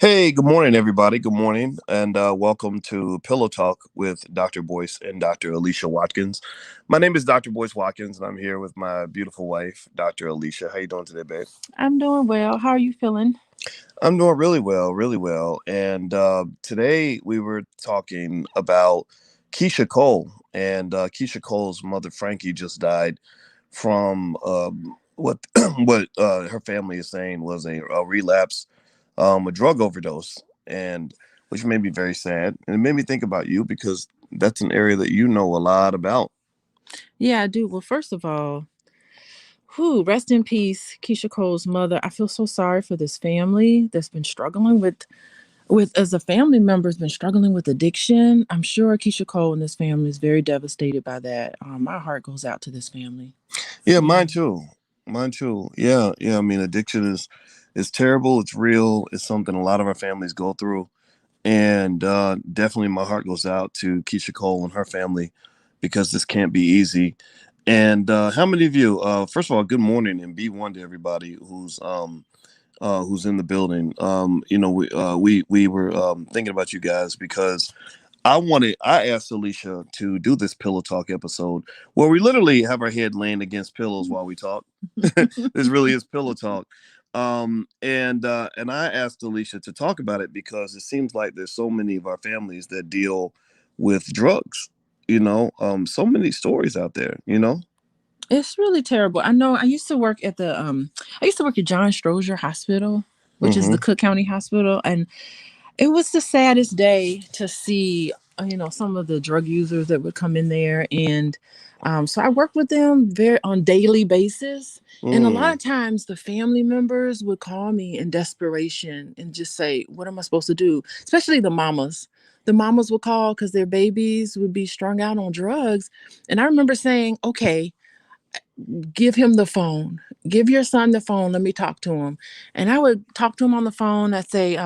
Hey, good morning, everybody. Good morning, and welcome to Pillow Talk with Dr. Boyce and Dr. Alicia Watkins. My name is Dr. Boyce Watkins, and I'm here with my beautiful wife, Dr. Alicia. How you doing today, babe? I'm doing well. How are you feeling? I'm doing really well, really well. And today we were talking about Keyshia Cole, and Keyshia Cole's mother, Frankie, just died from what what her family is saying was a relapse, a drug overdose, and which made me very sad, and it made me think about you because that's an area that you know a lot about. Yeah, I do. Well, first of all, rest in peace, Keisha Cole's mother. I feel so sorry for this family that's been struggling with as a family member has been struggling with addiction. I'm sure Keisha Cole and this family is very devastated by that. My heart goes out to this family. Yeah, Yeah. mine too. Mine too. Yeah, yeah. I mean, addiction is terrible. It's real. It's something a lot of our families go through, and definitely my heart goes out to Keisha Cole and her family because this can't be easy. And how many of you? First of all, good morning and be one to everybody who's in the building. We were thinking about you guys because I asked Alicia to do this pillow talk episode where we literally have our head laying against pillows while we talk. This really is pillow talk. And I asked Alicia to talk about it because it seems like there's so many of our families that deal with drugs. So many stories out there. It's really terrible. I know I used to work at I used to work at John Strozier Hospital, which is Mm-hmm. the Cook County Hospital, and it was the saddest day to see, some of the drug users that would come in there. And so I worked with them very on daily basis. And a lot Mm. of times the family members would call me in desperation and just say, what am I supposed to do? Especially the mamas. The mamas would call because their babies would be strung out on drugs. And I remember saying, okay, give him the phone. Give your son the phone. Let me talk to him. And I would talk to him on the phone. I'd say,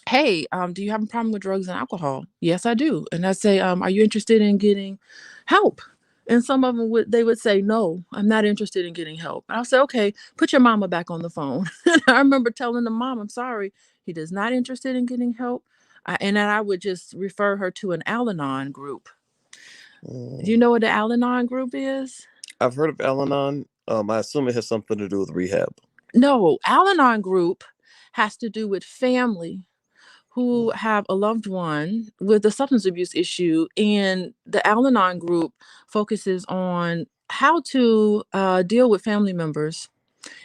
hey, do you have a problem with drugs and alcohol? Yes, I do. And I say, are you interested in getting help? And some of them they would say, no, I'm not interested in getting help. And I'll say, okay, put your mama back on the phone. And I remember telling the mom, I'm sorry, he is not interested in getting help. And then I would just refer her to an Al-Anon group. Do you Mm. know what the Al-Anon group is? I've heard of Al-Anon. I assume it has something to do with rehab. No, Al-Anon group has to do with family who Mm. have a loved one with a substance abuse issue, and the Al-Anon group focuses on how to deal with family members,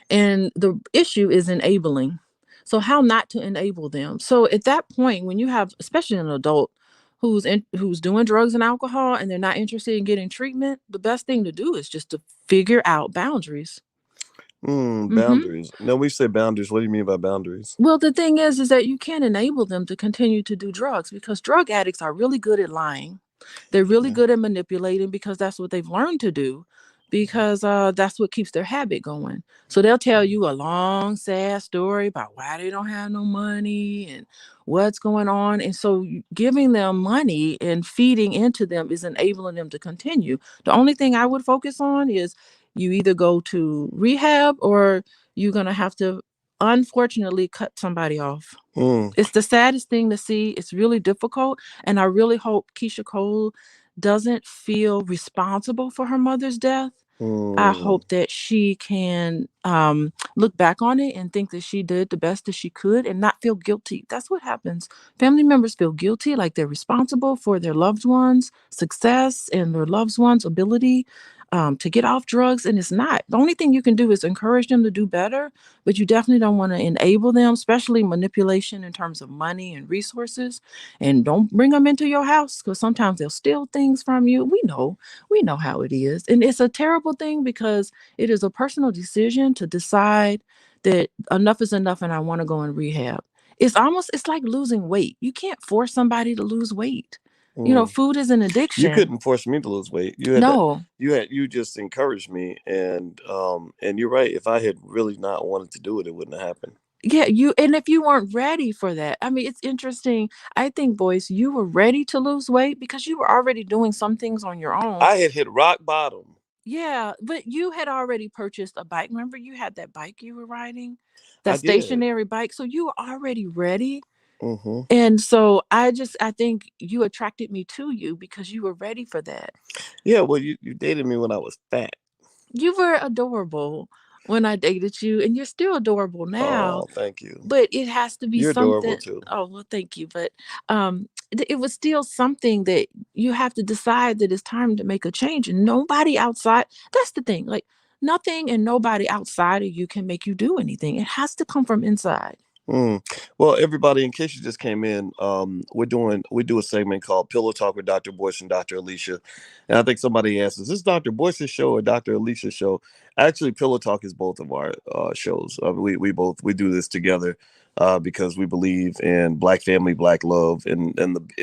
and the issue is enabling. So how not to enable them. So at that point, when you have, especially an adult who's doing drugs and alcohol, and they're not interested in getting treatment, the best thing to do is just to figure out boundaries. Hmm. Boundaries. Now we say boundaries. What do you mean by boundaries? Well, the thing is that you can't enable them to continue to do drugs because drug addicts are really good at lying. They're really Yeah. good at manipulating because that's what they've learned to do, because that's what keeps their habit going. So they'll tell you a long, sad story about why they don't have no money and what's going on. And so giving them money and feeding into them is enabling them to continue. The only thing I would focus on is you either go to rehab or you're going to have to unfortunately cut somebody off. Mm, It's the saddest thing to see. It's really difficult. And I really hope Keisha Cole doesn't feel responsible for her mother's death. I mm, hope that she can look back on it and think that she did the best that she could and not feel guilty. That's what happens. Family members feel guilty, like they're responsible for their loved ones' success and their loved ones' ability to get off drugs. And it's not. The only thing you can do is encourage them to do better, but you definitely don't want to enable them, especially manipulation in terms of money and resources. And don't bring them into your house because sometimes they'll steal things from you. We know how it is. And it's a terrible thing because it is a personal decision to decide that enough is enough and I want to go in rehab. It's like losing weight. You can't force somebody to lose weight. mm. Food is an You addiction. couldn't force me to lose weight. You had to. No. You just encouraged me, and you're right. If I had really not wanted to do it, it wouldn't have happened. Yeah, and if you weren't ready for that, I mean, it's interesting. I think, boys, you were ready to lose weight because you were already doing some things on your own. I had hit rock bottom. Yeah, but you had already purchased a bike. Remember you had that bike you were riding? That I did. stationary bike. So you were already ready. Hmm. And so I think you attracted me to you because you were ready for that. Yeah, well, you dated me when I was fat. You were adorable when I dated you, and you're still adorable now. Oh, thank you. But it has to be You're adorable something. too. Oh, well, thank you. But it was still something that you have to decide that it's time to make a change. And nobody outside, that's the thing. Like nothing and nobody outside of you can make you do anything. It has to come from inside. Mm. Well, everybody, in case you just came in, we do a segment called Pillow Talk with Dr. Boyce and Dr. Alicia, and I think somebody asked, "Is this Dr. Boyce's show or Dr. Alicia's show?" Actually, Pillow Talk is both of our shows. We do this together because we believe in Black family, Black love, and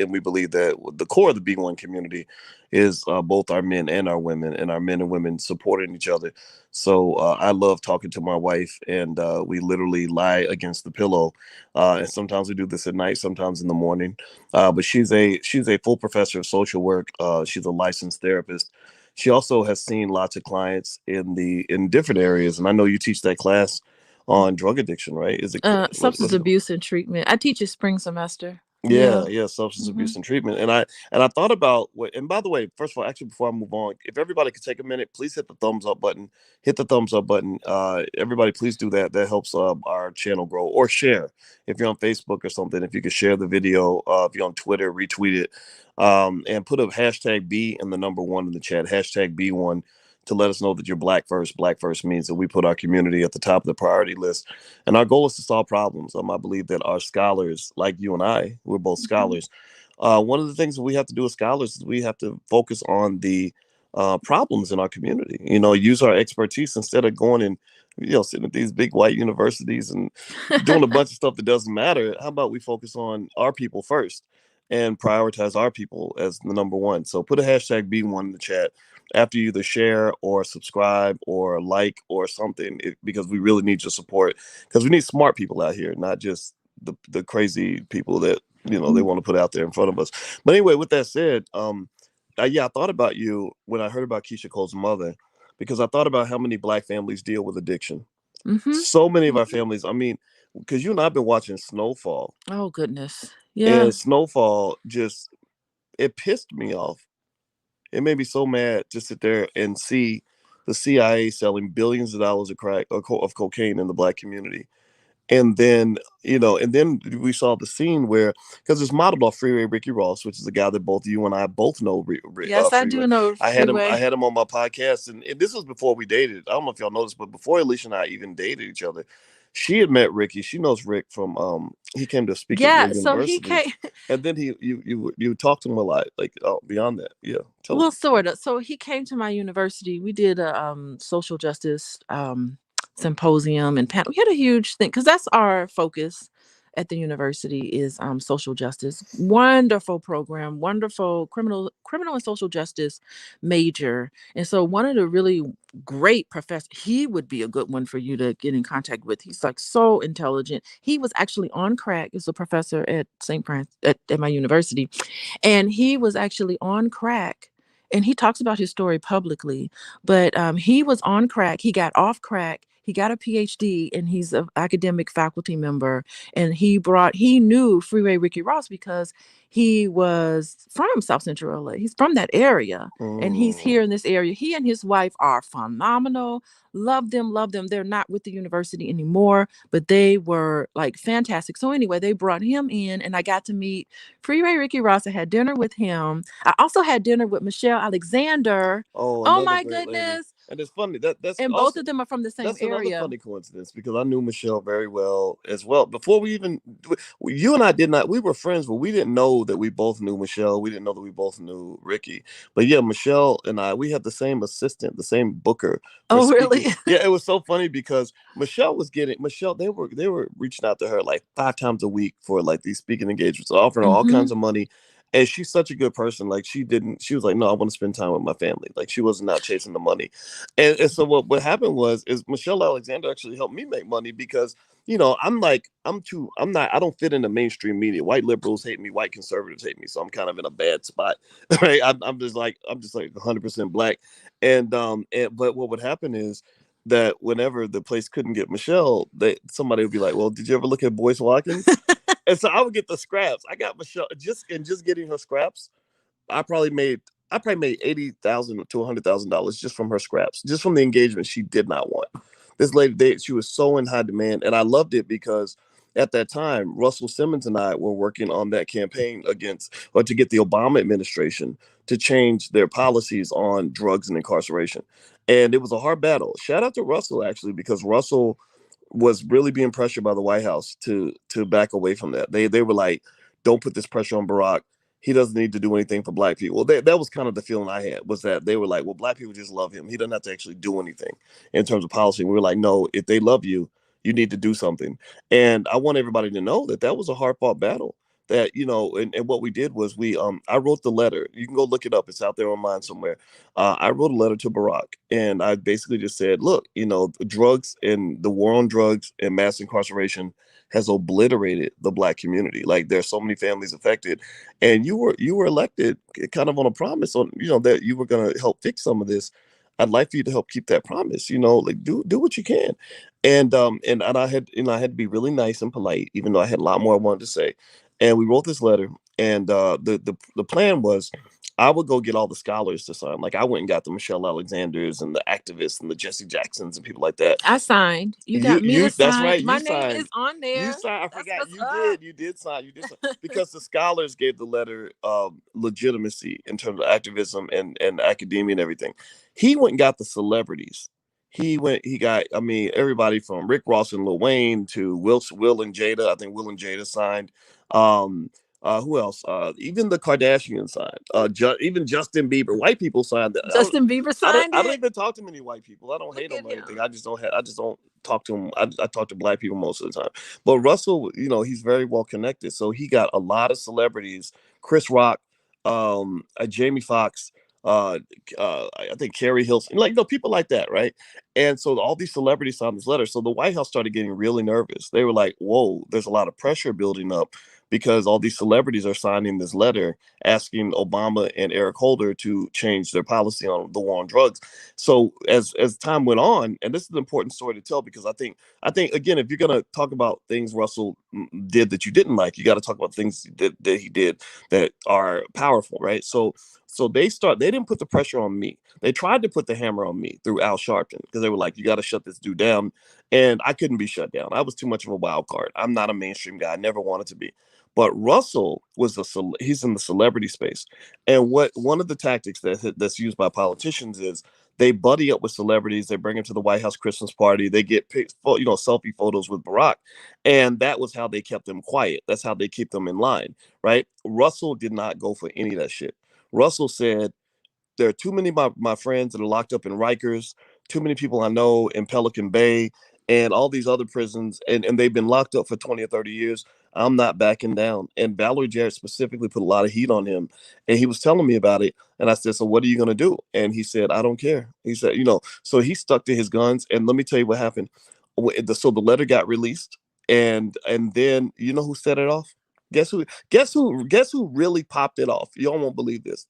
we believe that the core of the B1 community is both our men and our women, and our men and women supporting each other. So I love talking to my wife, and we literally lie against the pillow. And sometimes we do this at night, sometimes in the morning. But she's a full professor of social work. She's a licensed therapist. She also has seen lots of clients in different areas, and I know you teach that class on drug addiction, right? Is it Substance what's it? abuse and treatment. I teach a spring semester. Yeah, Yeah. yeah, substance Hmm. abuse and treatment. And I thought about what, and by the way, first of all, actually before I move on, if everybody could take a minute, please hit the thumbs up button. Hit the thumbs up button. Everybody please do that. That helps our channel grow. Or share. If you're on Facebook or something, if you could share the video, if you're on Twitter, retweet it. And put a hashtag B and the number one in the chat, hashtag B1, to let us know that you're Black first. Black first means that we put our community at the top of the priority list, and our goal is to solve problems. I believe that our scholars, like you and I, we're both Hmm. scholars. One of the things that we have to do as scholars is we have to focus on the problems in our community. Use our expertise instead of going and sitting at these big white universities and doing a bunch of stuff that doesn't matter. How about we focus on our people first and prioritize our people as the number one? So put a hashtag B1 in the chat after you either share or subscribe or like or something, because we really need your support, because we need smart people out here, not just the crazy people that they want to put out there in front of us. But anyway, with that said, yeah, I thought about you when I heard about Keyshia Cole's mother, because I thought about how many Black families deal with addiction. Hmm. So many of our families, I mean, because you and I've been watching Snowfall, Oh goodness. Yeah. and Snowfall just, it pissed me off. It made me so mad to sit there and see the CIA selling billions of dollars of crack or of cocaine in the Black community. And then we saw the scene where, because it's modeled off Freeway Ricky Ross, which is a guy that both you and I both know. Yes, I Freeway. do know I Freeway. had him on my podcast, and this was before we dated. I don't know if y'all noticed, but before Alicia and I even dated each other, she had met Ricky. She knows Rick from he came to speak at your Yeah, so he university, came. and then you talked to him a lot, like, beyond that. Yeah, tell Well, him. sort of. So he came to my university. We did a social justice symposium and panel. We had a huge thing because that's our focus at the university is social justice. Wonderful program, wonderful criminal and social justice major. And so one of the really great professors, he would be a good one for you to get in contact with. He's like so intelligent. He was actually on crack as a professor at St. Francis at my university, and he was actually on crack, and he talks about his story publicly, but he was on crack, he got off crack, he got a PhD, and he's an academic faculty member. And he knew Freeway Ricky Ross because he was from South Central LA. He's from that area, and he's Mm. here in this area. He and his wife are phenomenal. Love them, love them. They're not with the university anymore, but they were like fantastic. So anyway, they brought him in, and I got to meet Freeway Ricky Ross. I had dinner with him. I also had dinner with Michelle Alexander. Oh, Oh another my great lady. goodness. And it's funny that that's And both also of them are from the same that's another area. funny coincidence, because I knew Michelle very well as well. Before we even, you and I did not, we were friends, but we didn't know that we both knew Michelle. We didn't know that we both knew Ricky. But yeah, Michelle and I, we had the same assistant, the same booker for Oh, speaking. really? Yeah, it was so funny because Michelle, they were reaching out to her like 5 times a week for like these speaking engagements, offering her all Hmm. kinds of money. And she's such a good person. Like she was like, no, I want to spend time with my family. Like she wasn't out chasing the money. And so what happened was is Michelle Alexander actually helped me make money because I'm like I'm not I don't fit in the mainstream media. White liberals hate me, white conservatives hate me, so I'm kind of in a bad spot. Right? I'm just like 100% black. And but what would happen is that whenever the place couldn't get Michelle, somebody would be like, well, did you ever look at Boyce Watkins? And so I would get the scraps. I got Michelle just getting her scraps. I probably made $80,000 to $100,000 just from her scraps, just from the engagement she did not want. This lady, she was so in high demand, and I loved it because at that time Russell Simmons and I were working on that campaign against or to get the Obama administration to change their policies on drugs and incarceration, and it was a hard battle. Shout out to Russell actually because Russell was really being pressured by the White House to back away from that. They were like, don't put this pressure on Barack. He doesn't need to do anything for black people. That was kind of the feeling I had, was that they were like, well, black people just love him. He doesn't have to actually do anything in terms of policy. And we were like, no, if they love you, you need to do something. And I want everybody to know that that was a hard fought battle. That and what we did was I wrote the letter. You can go look it up. It's out there online somewhere. I wrote a letter to Barack, and I basically just said, look, drugs and the war on drugs and mass incarceration has obliterated the black community. Like there's so many families affected, and you were elected kind of on a promise on that you were going to help fix some of this. I'd like for you to help keep that promise. Like do what you can, and I had to be really nice and polite, even though I had a lot more I wanted to say. And we wrote this letter, and the plan was I would go get all the scholars to sign. Like I went and got the Michelle Alexanders and the activists and the Jesse Jacksons and people like that. I signed. You You got me to you that's sign. right. My You name signed. is on You there. signed. I That's forgot. what's You up. did. You did sign. You did sign because the scholars gave the letter legitimacy in terms of activism and academia and everything. He went and got the celebrities. He got. I mean, everybody from Rick Ross and Lil Wayne to Will and Jada. I think Will and Jada signed. Um, who else? Even the Kardashians signed. Even Justin Bieber. White people signed. Justin Bieber I don't. signed I don't it. even talk to many white people. I don't Look hate them at or anything. him. I just don't talk to them. I talk to black people most of the time. But Russell, he's very well connected, so he got a lot of celebrities. Chris Rock, Jamie Foxx, uh, I think Carrie Hilson, like people like that, right? And so all these celebrities signed this letter. So the White House started getting really nervous. They were like, "Whoa, there's a lot of pressure building up." Because all these celebrities are signing this letter asking Obama and Eric Holder to change their policy on the war on drugs. So as time went on, and this is an important story to tell because I think again, if you're gonna talk about things Russell did that you didn't like, you got to talk about things that he did that are powerful, right? So they didn't put the pressure on me. They tried to put the hammer on me through Al Sharpton because they were like, you got to shut this dude down. And I couldn't be shut down. I was too much of a wild card. I'm not a mainstream guy. I never wanted to be. But Russell he's in the celebrity space. And what one of the tactics that's used by politicians is they buddy up with celebrities. They bring them to the White House Christmas party. They get selfie photos with Barack, and that was how they kept them quiet. That's how they keep them in line, right? Russell did not go for any of that shit. Russell said, there are too many of my friends that are locked up in Rikers, too many people I know in Pelican Bay and all these other prisons, and they've been locked up for 20 or 30 years. I'm not backing down. And Valerie Jarrett specifically put a lot of heat on him. And he was telling me about it. And I said, so what are you going to do? And he said, I don't care. He said, so he stuck to his guns. And let me tell you what happened. So the letter got released. And then you know who set it off? Guess who really popped it off? Y'all won't believe this.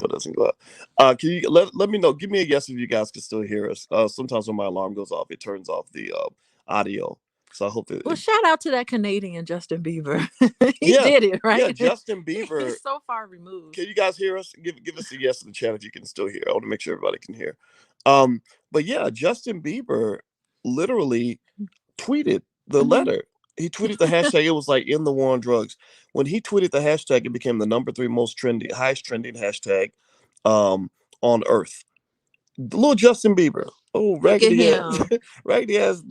It doesn't go out. Can you let me know? Give me a yes if you guys can still hear us. Sometimes when my alarm goes off, it turns off the audio. So I hope that Well, shout out to that Canadian Justin Bieber. He yeah, did it, yeah, right? Justin Bieber. He's so far removed. Can you guys hear us? Give us a yes in the chat if you can still hear. I want to make sure everybody can hear. Um, but yeah, Justin Bieber literally tweeted the Hmm. letter. He tweeted the hashtag. It was like in the war on drugs. When he tweeted the hashtag, it became the number three most trending, highest trending hashtag um, on Earth. The little Justin Bieber. Oh, Look at raggedy ass, him. raggedy ass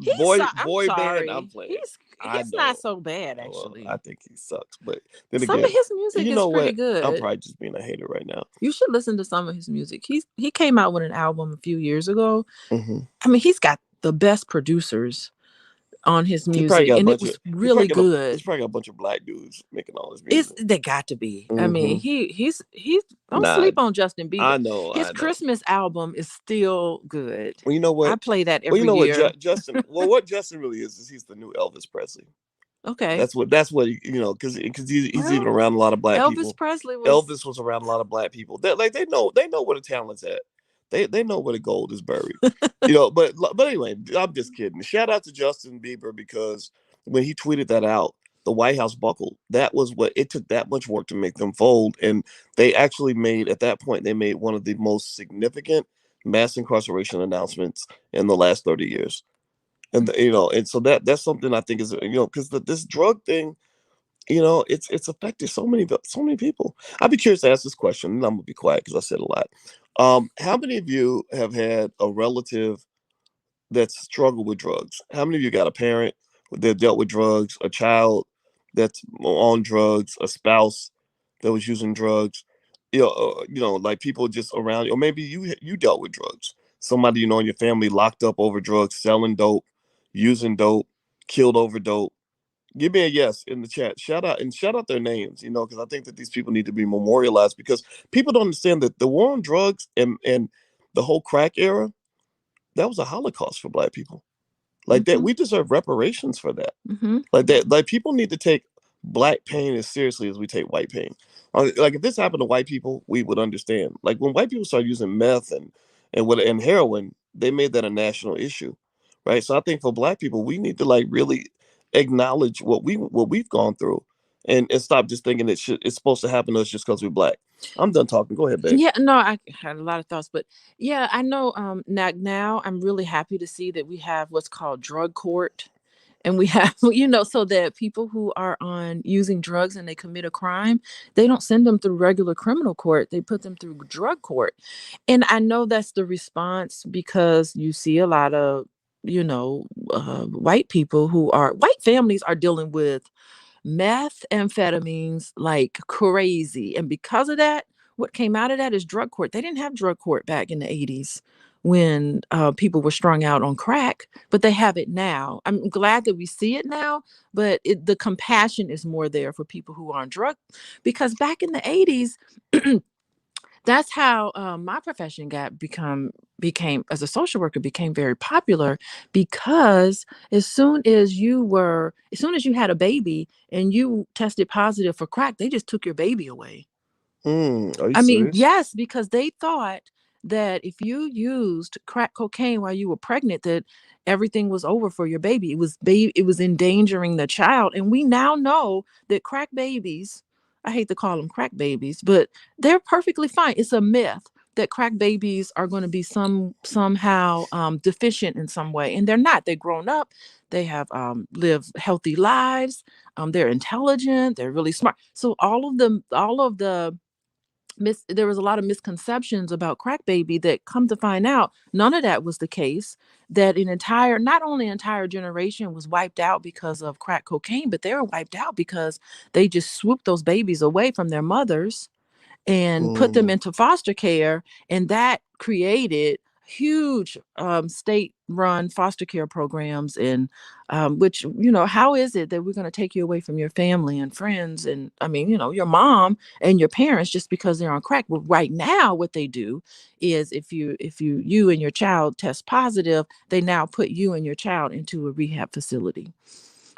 I'm boy band. I'm sorry. playing. I He's not know. so bad Well, I actually. think he sucks. But then Some of again, his music you is know pretty what? I'm good. probably just being a hater right now. You should listen to some of his music. He came out with an album a few years ago. Hmm. I mean, he's got the best producers. on his He probably music, got a and it bunch of was really good. he's probably got a bunch of black dudes making all his It's music. they got to be. I mean, Hmm. he's don't Nah, sleep on Justin Bieber. I know, His I know. Christmas album is still good. Well, you know I what? play that Well, you every know what, year. Justin. Well, what Justin really is he's the new Elvis Presley. Okay. That's what you know because he's even Well, around a lot of black Elvis people. Presley was Elvis was around a lot of black people. Like they know where the talent's at. They know where the gold is buried. You know, but anyway, I'm just kidding. Shout out to Justin Bieber because when he tweeted that out, the White House buckled. That was what it took that much work to make them fold, and they actually made at that point they made one of the most significant mass incarceration announcements in the last 30 years. And you know, and so that's something I think is because this drug thing, it's affected so many people. I'd be curious to ask this question, and I'm gonna be quiet because I said a lot. How many of you have had a relative that's struggled with drugs? How many of you got a parent that dealt with drugs, a child that's on drugs, a spouse that was using drugs? Like people just around you, or maybe you dealt with drugs. Somebody in your family locked up over drugs, selling dope, using dope, killed over dope. Give me a yes in the chat. Shout out their names, because I think that these people need to be memorialized because people don't understand that the war on drugs and the whole crack era, that was a Holocaust for black people. Like that, hmm we deserve reparations for that. hmm Like that, like people need to take black pain as seriously as we take white pain. Like if this happened to white people, we would understand. Like when white people started using meth and heroin, they made that a national issue, right? So I think for black people, we need to like really acknowledge what we've gone through, and stop just thinking it's supposed to happen to us just because we're black. I'm done talking. Go ahead, babe. Yeah, no, I had a lot of thoughts, but yeah, I know. Now I'm really happy to see that we have what's called drug court, and we have so that people who are on using drugs and they commit a crime, they don't send them through regular criminal court. They put them through drug court, and I know that's the response because you see a lot of white people white families are dealing with methamphetamines like crazy. And because of that, what came out of that is drug court. They didn't have drug court back in the 80s when people were strung out on crack, but they have it now. I'm glad that we see it now, but the compassion is more there for people who are on drug because back in the 80s, that's how my profession became as a social worker became very popular because as soon as you had a baby and you tested positive for crack, they just took your baby away. Are you I mean, serious? yes, because they thought that if you used crack cocaine while you were pregnant, that everything was over for your baby. It was endangering the child. And we now know that crack babies, I hate to call them crack babies, but they're perfectly fine. It's a myth that crack babies are going to be somehow deficient in some way, and they're not. They're grown up. They have lived healthy lives. They're intelligent. They're really smart. So all of the there was a lot of misconceptions about crack baby that come to find out none of that was the case, that not only an entire generation was wiped out because of crack cocaine, but they were wiped out because they just swooped those babies away from their mothers and put them Mm, into foster care, and that created huge state run foster care programs. And which, how is it that we're going to take you away from your family and friends, and I mean, your mom and your parents, just because they're on crack? Well, right now what they do is if you and your child test positive, they now put you and your child into a rehab facility.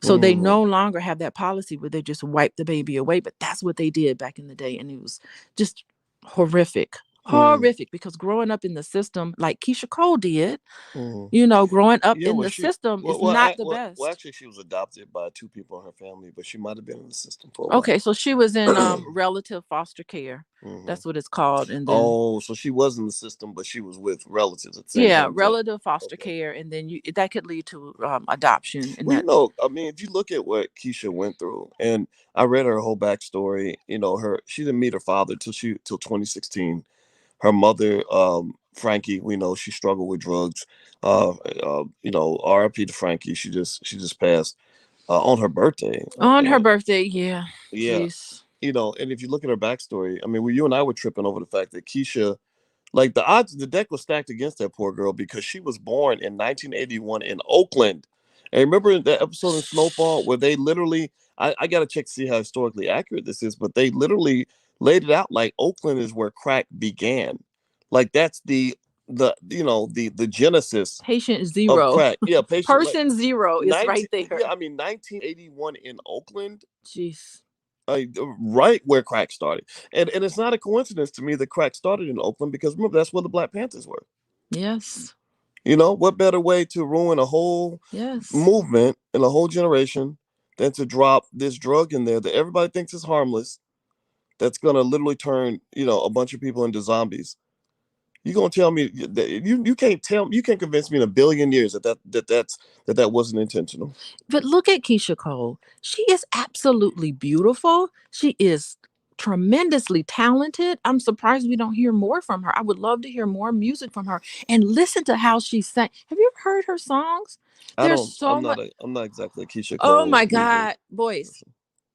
So they mm, no longer have that policy where they just wipe the baby away, but that's what they did back in the day, and it was just horrific. mm, Horrific, because growing up in the system like Keyshia Cole did, mm. growing up Yeah, in well, the she system well, is well, not the well, best. actually, she was adopted by two people in her family, but she might have been in the system for a while. Okay, so she was in relative foster care. Hmm. That's what it's called. And then Oh, so she was in the system, but she was with relatives at the same yeah, time too. relative foster Okay. care, and then that could lead to adoption, and Well, that. I mean, if you look at what Keisha went through, and I read her whole backstory. She didn't meet her father till 2016. Her mother, Frankie, we know she struggled with drugs. R.I.P. to Frankie. She just passed on her birthday. On her And birthday, yeah. yeah, Jeez. and if you look at her backstory, I mean, you and I were tripping over the fact that Keisha, like the deck was stacked against that poor girl because she was born in 1981 in Oakland, And remember that episode in Snowfall where they literally, I got to check to see how historically accurate this is, but they literally laid it out like Oakland is where crack began. Like that's the genesis Patient of zero. crack. Yeah, patient like Person zero is 19 right yeah, there. I mean 1981 in Oakland, Jeez. right where crack started. And it's not a coincidence to me that crack started in Oakland because remember that's where the Black Panthers were. Yes. You know, what better way to ruin a whole Yes. movement and a whole generation than to drop this drug in there that everybody thinks is harmless, that's going to literally turn, a bunch of people into zombies. You gonna tell me that you can't tell you can't convince me in a billion years that wasn't intentional. But look at Keyshia Cole. She is absolutely beautiful. She is tremendously talented. I'm surprised we don't hear more from her. I would love to hear more music from her and listen to how she sang. Have you ever heard her songs? I There's don't. so much. I'm not exactly a Keisha Oh Cole my music God, boys. person.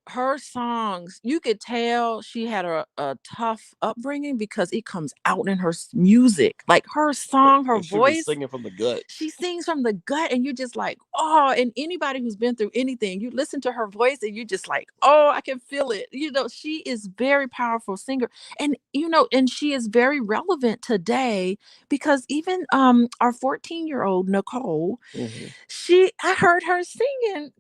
Her songs, you could tell she had a tough upbringing because it comes out in her music. Like her song, her And she was voice, singing from the gut. she sings from the gut, and you're just like, oh, and anybody who's been through anything, you listen to her voice and you just like, oh, I can feel it. She is very powerful singer. And and she is very relevant today because even our 14-year-old Nicole, Hmm. I heard her singing.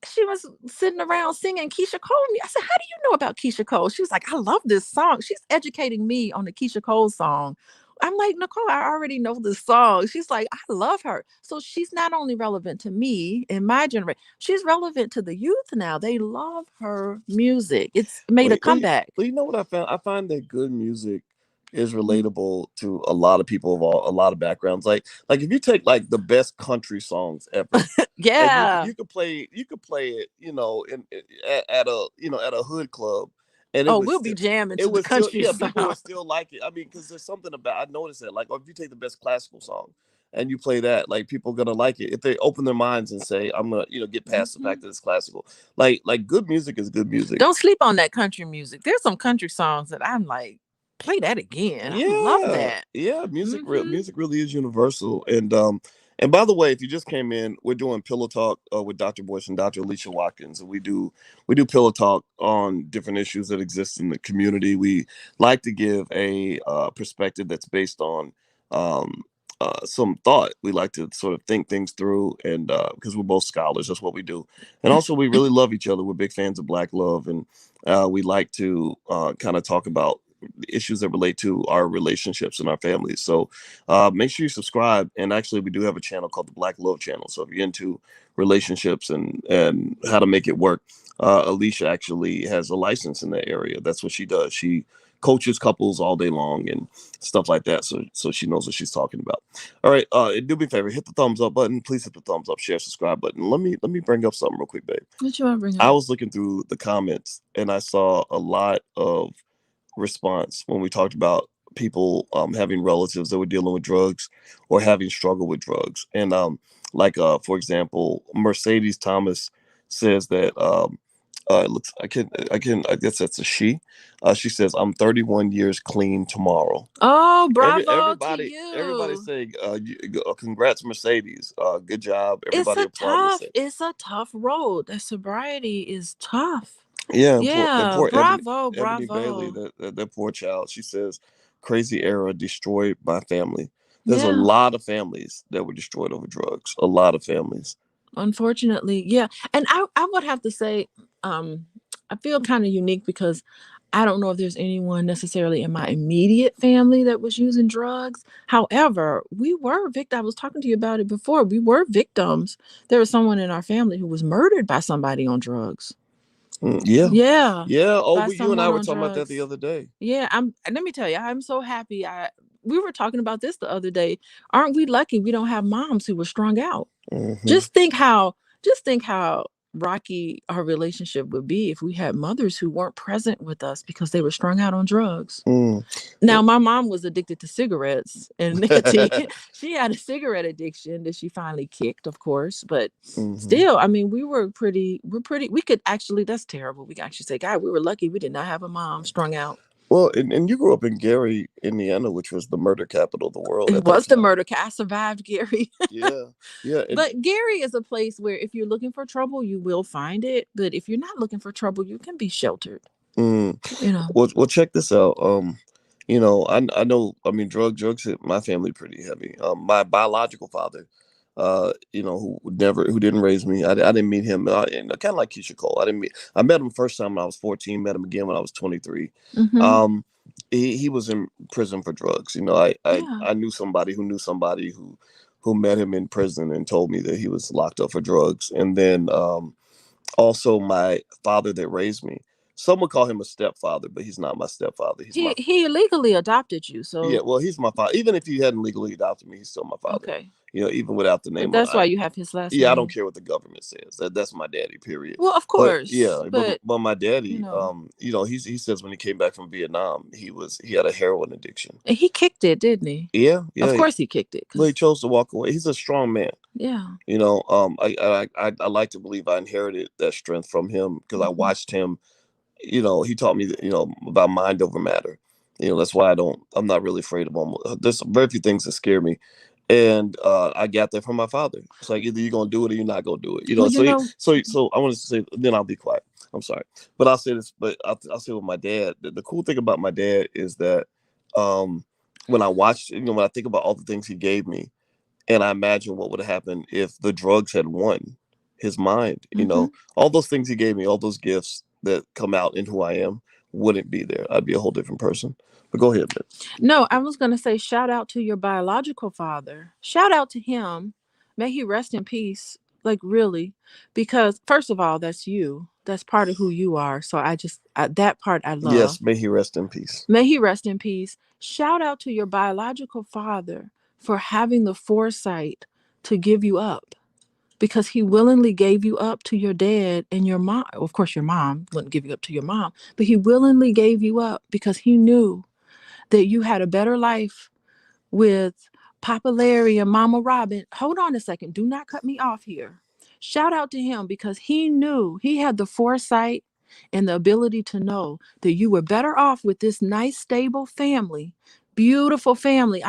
She was sitting around singing Keyshia Cole. I said, how do you know about Keyshia Cole? She was like, I love this song. She's educating me on the Keyshia Cole song. I'm like, Nicole, I already know this song. She's like, I love her. So she's not only relevant to me in my generation, she's relevant to the youth now. They love her music. It's made a comeback. Well, you know what I found? I find that good music is Mm. relatable to a lot of people of a lot of backgrounds. Like if you take like the best country songs ever, and Yeah. you could play it, at a at a hood club, and Oh, we'll be jamming it to the was still country yeah, people song. would still like it. I mean, because there's something about I noticed that like if you take the best classical song and you play that, like people are gonna like it if they open their minds and say I'm gonna get past the Mhm. fact that it's classical. Like good music is good music. Don't sleep on that country music. There's some country songs that I'm like, play that again. I love Yeah, that. yeah, Hmm. music really is universal. And by the way, if you just came in, we're doing Pillow Talk with Dr. Bush and Dr. Alicia Watkins, and we do Pillow Talk on different issues that exist in the community. We like to give a perspective that's based on um, some thought. We like to sort of think things through, and because we're both scholars, that's what we do. And also, we really love each other. We're big fans of Black love, and we like to kind of talk about issues that relate to our relationships and our families. So make sure you subscribe. And actually, we do have a channel called the Black Love Channel. So if you're into relationships and how to make it work, Alicia actually has a license in that area. That's what she does. She coaches couples all day long and stuff like that. So she knows what she's talking about. All right. Do me a favor, hit the thumbs up button. Please hit the thumbs up, share, subscribe button. Let me bring up something real quick, babe. What you want to bring I up? was looking through the comments and I saw a lot of response when we talked about people having relatives that were dealing with drugs or having struggled with drugs. And for example, Mercedes Thomas says that it looks I guess that's a she. She says I'm 31 years clean tomorrow. Oh, bravo to Everybody you. saying congrats Mercedes, good job. Everybody applauding the same. It's a tough road. The sobriety is tough. Yeah, and Yeah, poor bravo, Ebony Bailey, bravo. that poor child. She says, "Crazy era destroyed my family." There's a Yeah, lot of families that were destroyed over drugs. A lot of families. unfortunately, yeah. And I would have to say, um, I feel kind of unique because I don't know if there's anyone necessarily in my immediate family that was using drugs. However, we were victims. I was talking to you about it before. We were victims. There was someone in our family who was murdered by somebody on drugs. Yeah, Yeah, yeah. Oh, by you and I someone were on talking about that the drugs. other day. Yeah, let me tell you, I'm so happy. We were talking about this the other day. Aren't we lucky we don't have moms who were strung out? Hmm. Just think how just think how rocky our relationship would be if we had mothers who weren't present with us because they were strung out on drugs. Mm. Now, my mom was addicted to cigarettes and nicotine. She had a cigarette addiction that she finally kicked, of course, but Hmm. still, I mean, we could actually, that's terrible. We could actually say, God, we were lucky we did not have a mom strung out. Well, and you grew up in Gary, Indiana, which was the murder capital of the world It at that was the time. murder case. I survived Gary. Yeah, yeah, and But Gary is a place where if you're looking for trouble, you will find it. But if you're not looking for trouble, you can be sheltered. mm, You know. well, check this out. I know. I mean, drugs hit my family pretty heavy. My biological father, who didn't raise me. I didn't meet him. Kind of like Keyshia Cole. I met him first time when I was 14. Met him again when I was 23. Mm-hmm. Um, he was in prison for drugs. Yeah. I knew somebody who knew somebody who met him in prison and told me that he was locked up for drugs. And then also my father that raised me. Some would call him a stepfather, but he's not my stepfather. He's my He legally adopted you, Yeah. so Well, he's my father. Even if he hadn't legally adopted me, he's still my father. okay. Even without the But name of that's why you have his last yeah, I don't name. care what the government says. That's my daddy. Period. Well, of But course, yeah, but but my you daddy, know, he says when he came back from Vietnam, he had a heroin addiction. and he kicked it, didn't he? Yeah, Of yeah. course, he kicked it, Well, he cause chose to walk away. He's a strong man. yeah. I like to believe I inherited that strength from him because I Hmm. watched him. He taught me, about mind over matter. That's why I'm not really afraid of him. There's very few things that scare me. And I got that from my father. It's like either you're gonna do it or you're not gonna do it. Well, So so I want to say, then I'll be quiet. I'm sorry, but I'll say this. But I'll say with my dad. The cool thing about my dad is that um, when I watched, when I think about all the things he gave me, and I imagine what would have happened if the drugs had won his mind. hmm All those things he gave me, all those gifts that come out in who I am, wouldn't be there. I'd be a whole different person. But go ahead, man. no, I was gonna say shout out to your biological father. Shout out to him. May he rest in peace. Like really, because first of all, that's you. That's part of who you are. So that part I love. Yes, may he rest in peace. May he rest in peace. Shout out to your biological father for having the foresight to give you up because he willingly gave you up to your dad and your mom. Of course, your mom wouldn't give you up to your mom, but he willingly gave you up because he knew that you had a better life with Papa Larry and Mama Robin. Hold on a second. Do not cut me off here. Shout out to him because he knew he had the foresight and the ability to know that you were better off with this nice, stable family. Beautiful family.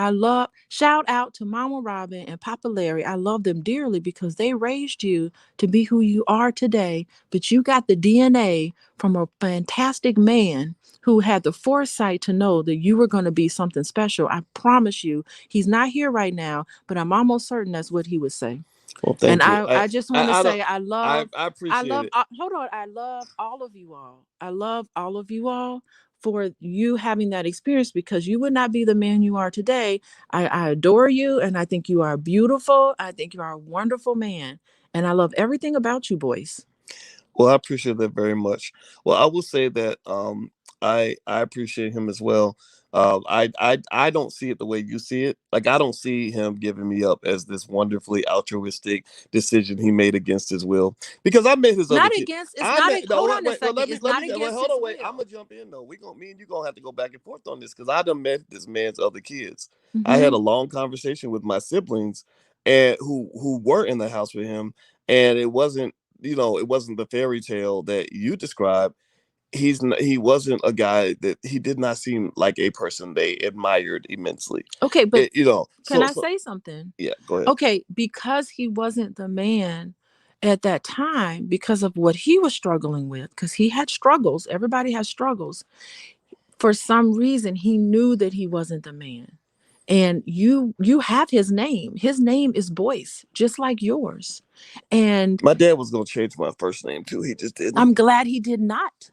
Shout out to Mama Robin and Papa Larry. I love them dearly because they raised you to be who you are today. But you got the DNA from a fantastic man who had the foresight to know that you were going to be something special. I promise you, he's not here right now, but I'm almost certain that's what he would say. Well, And thank you. I just want to I don't. say I I appreciate love it. hold on, I love all of you all. I love all of you all for you having that experience because you would not be the man you are today. I adore you and I think you are beautiful. I think you are a wonderful man. And I love everything about you boys. Well, I appreciate that very much. Well, I will say that I appreciate him as well. I don't see it the way you see it. Like I don't see him giving me up as this wonderfully altruistic decision he made against his will. Because I met his other Not kid. against it's I not met a, no hold on a wait, well second. It's not wait, against hold his on, wait. I'm will. gonna jump in though. Me and you gonna have to go back and forth on this because I done met this man's other kids. I had Mm-hmm. a long conversation with my siblings and who were in the house with him, and it wasn't the fairy tale that you described. He wasn't a guy that he did not seem like a person they admired immensely. Okay, but can So I say something? yeah, go ahead. Okay, because he wasn't the man at that time because of what he was struggling with because he had struggles. Everybody has struggles. For some reason he knew that he wasn't the man. And you have his name. His name is Boyce, just like yours. And My dad was gonna change my first name too. He just didn't. I'm glad he did not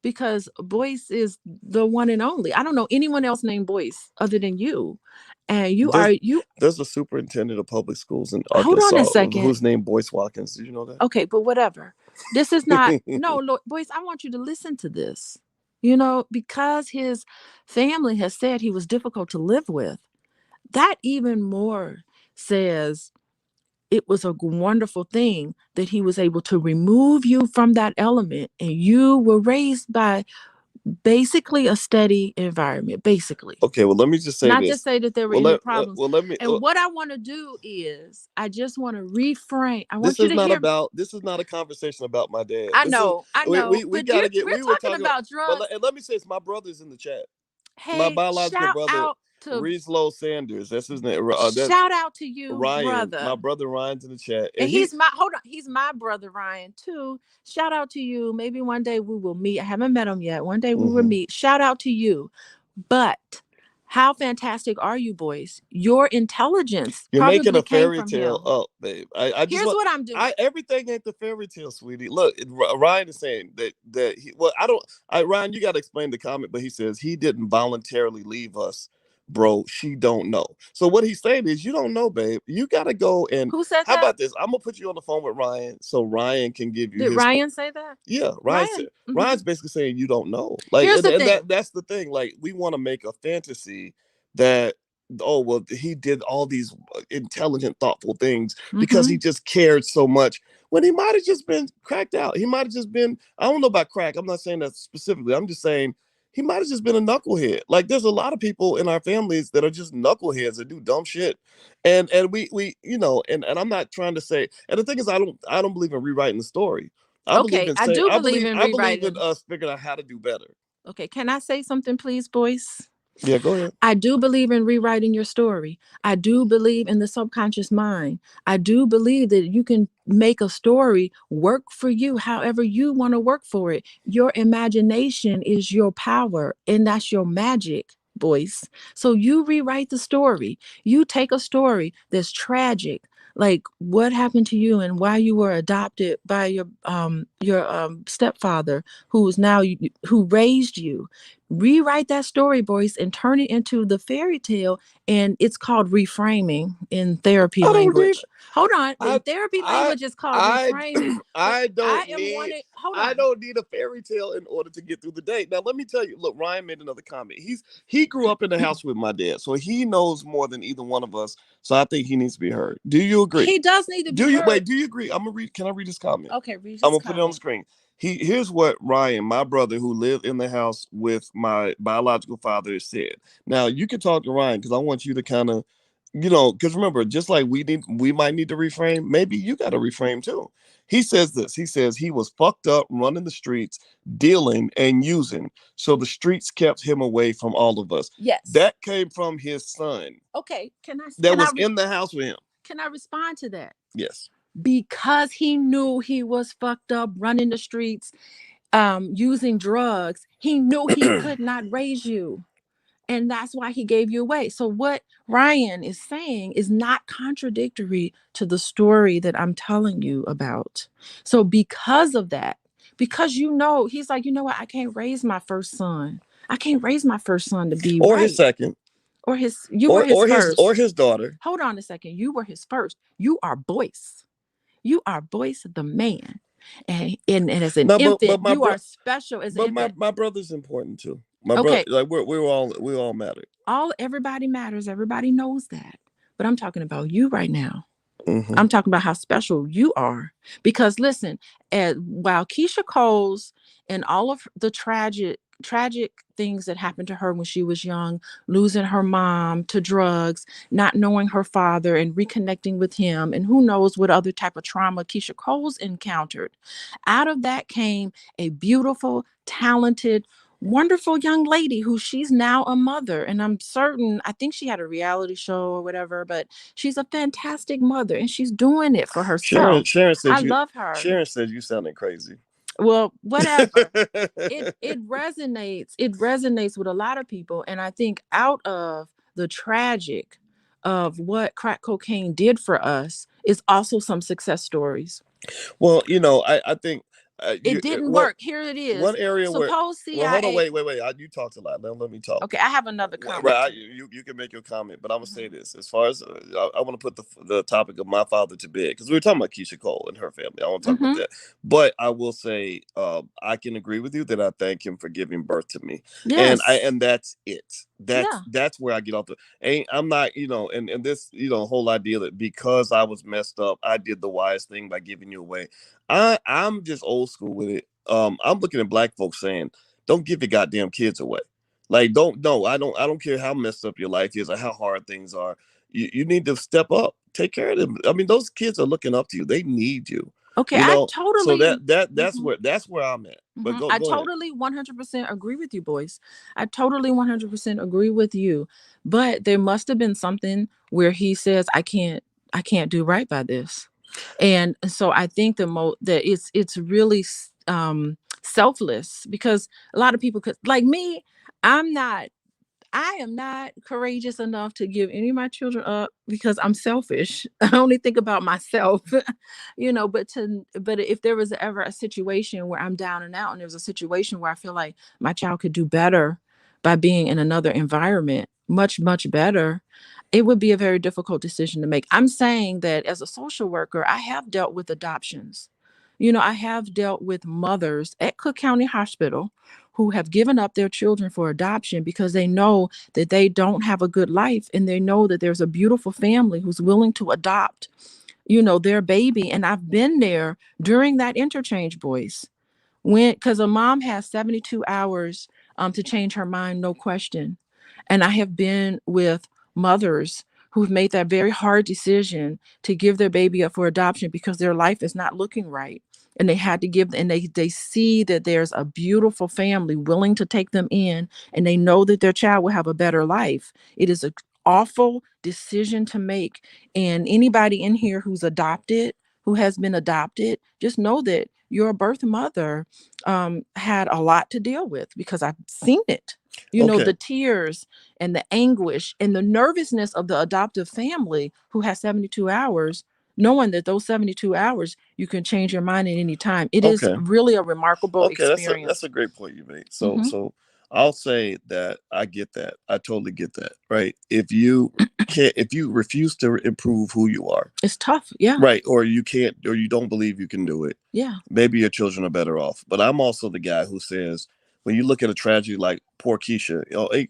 because Boyce is the one and only. I don't know anyone else named Boyce other than you. And There's you there's a superintendent of public schools in hold on a Arkansas second. who's named Boyce Watkins. Did you know Okay, but whatever. This is not, that? no, Boyce, I want you to listen to this. Because his family has said he was difficult to live with, that even more says it was a wonderful thing that he was able to remove you from that element and you were raised by basically a steady environment, basically. Okay, well, let me just say Not to this. say that there were Well, any problems. let me. And what I want to do is, I just want to reframe. I This want you is to not hear. about. This is not a conversation about my dad. I This is know, I we know, we, we but gotta get. we're We were talking talking about, about drugs. and let me say this. My brother's in the chat. My Hey, biological shout brother, out to Rieslow Sanders. That's his name. That's shout out to you, Ryan. My brother. brother Ryan's in the chat, And and he. he's my hold on, he's my brother Ryan too. Shout out to you. Maybe one day we will meet. I haven't met him yet. One day we will Mhm. meet. Shout out to you. But how fantastic are you boys? Your intelligence You're making probably a came fairy from tale him. up, babe. I just Here's want. what I'm I doing. everything ain't the fairy tale, sweetie. Look, Ryan is saying that he. Well, I don't. Ryan, you got to explain the comment, but he says he didn't voluntarily leave us, bro. She don't know. So what he's saying is, you don't know, babe. You got to go and. Who said How that? about this? I'm gonna put you on the phone with Ryan, so Ryan can give you Did his. Ryan say that? Yeah, Ryan. Ryan's basically saying you don't know. Like, Here's the and thing. that's the thing. Like, we want to make a fantasy that, oh well, he did all these intelligent, thoughtful things because he Hmm. just cared so much. When he might have just been cracked out. He might have just been. I don't know about crack. I'm not saying that specifically. I'm just saying he might have just been a knucklehead. Like, there's a lot of people in our families that are just knuckleheads that do dumb shit. And we and I'm not trying to say. And the thing is, I don't believe in rewriting the story. I believe Okay, in I saying do believe in I believe in rewriting. us figuring out how to do better. Okay, can I say something, please, boys? Yeah, go ahead. I do believe in rewriting your story. I do believe in the subconscious mind. I do believe that you can make a story work for you however you want to work for it. Your imagination is your power, and that's your magic, boys. So you rewrite the story. You take a story that's tragic, like what happened to you and why you were adopted by your stepfather who raised you. Rewrite that story, boys, and turn it into the fairy tale. And it's called reframing in therapy I don't need. language. Hold on. In I therapy I language, it's called I reframing. But I I don't am need wanting, hold I on. don't need a fairy tale in order to get through the day. Now let me tell you, look, Ryan made another comment. He grew up in the house with my dad, so he knows more than either one of us. So I think he needs to be heard. Do you agree? He does need to be Do you heard. wait? Do you agree? I'm gonna read. Can I read his comment? Okay, read I'm his gonna put it on the comment. screen. Here's what Ryan, my brother, who lived in the house with my biological father, said. Now you can talk to Ryan because I want you to kind of, because remember, just like we might need to reframe. Maybe you got to reframe too. He says this. He says he was fucked up, running the streets, dealing and using. So the streets kept him away from all of us. Yes. That came from his son Okay. Can I that can I was in the house with him. can I respond to that? Yes. Because he knew he was fucked up, running the streets, using drugs. He knew he could not raise you. And that's why he gave you away. So what Ryan is saying is not contradictory to the story that I'm telling you about. So because of that, because he's like, you know what, I can't raise my first son. I can't raise my first son to be Or his right. second. Or you were his Or first. his daughter. Hold on a second. You were his first. You are Boyce. You are Boyce the man. And as an No, infant, but my you bro, are special as an but infant. my brother's important too. My brother, Okay, like we all matter. everybody matters. Everybody knows that. But I'm talking about you right now. Hmm. I'm talking about how special you are. Because listen, while Keyshia Cole's and all of the tragic things that happened to her when she was young, losing her mom to drugs, not knowing her father and reconnecting with him, and who knows what other type of trauma Keyshia Cole's encountered. Out of that came a beautiful, talented, wonderful young lady who she's now a mother. And I'm certain, I think she had a reality show or whatever, but she's a fantastic mother and she's doing it for Sharon herself. Sharon I said you love her. Sharon said you sounding crazy. Well, whatever. It resonates with a lot of people. And I think out of the tragic of what crack cocaine did for us is also some success stories. Well, I think It you didn't what work. Here it one is. area where. Suppose Well, hold on, CIA. wait. You talked a lot. Now let me talk. Okay, I have another comment Right, too. you can make your comment, but I'm gonna say Mhm. this: as far as I want to put the topic of my father to bed because we were talking about Keyshia Cole and her family. I want to talk about Mhm. that, but I will say I can agree with you that I thank him for giving birth to me, Yes. and that's it. That's Yeah. that's where I get off the. Ain't I'm not and this whole idea that because I was messed up, I did the wise thing by giving you away. I'm just old school with it. I'm looking at black folks saying don't give your goddamn kids away. Like, don't, no, I don't care how messed up your life is or how hard things are. You need to step up, take care of them. I mean, those kids are looking up to you. They need you, Okay, you I know. So totally. that's Mhm. where I'm at. But I go ahead. totally 100% agree with you, boys. I totally 100% agree with you. But there must have been something where he says, I can't do right by this." And so I think that it's really selfless, because a lot of people could, like me, I'm not I am not courageous enough to give any of my children up because I'm selfish. I only think about myself, but if there was ever a situation where I'm down and out, and there's a situation where I feel like my child could do better by being in another environment, much, much better, it would be a very difficult decision to make. I'm saying that as a social worker, I have dealt with adoptions. I have dealt with mothers at Cook County Hospital who have given up their children for adoption because they know that they don't have a good life, and they know that there's a beautiful family who's willing to adopt, their baby. And I've been there during that interchange, boys, when, because a mom has 72 hours to change her mind, no question. And I have been with mothers who've made that very hard decision to give their baby up for adoption because their life is not looking right. And they had to give, and they see that there's a beautiful family willing to take them in, and they know that their child will have a better life. It is an awful decision to make. And anybody in here who's adopted, who has been adopted, just know that your birth mother had a lot to deal with, because I've seen it. Okay. The tears and the anguish and the nervousness of the adoptive family who has 72 hours, knowing that those 72 hours you can change your mind at any time. It is Okay. really a remarkable Okay, that's experience. a great point you made. So Hmm. I'll say that I get that. I totally get that. Right. If you refuse to improve who you are, It's tough. Yeah. right, or you can't, or you don't believe you can do it, Yeah. maybe your children are better off. But I'm also the guy who says, when you look at a tragedy like poor Keyshia,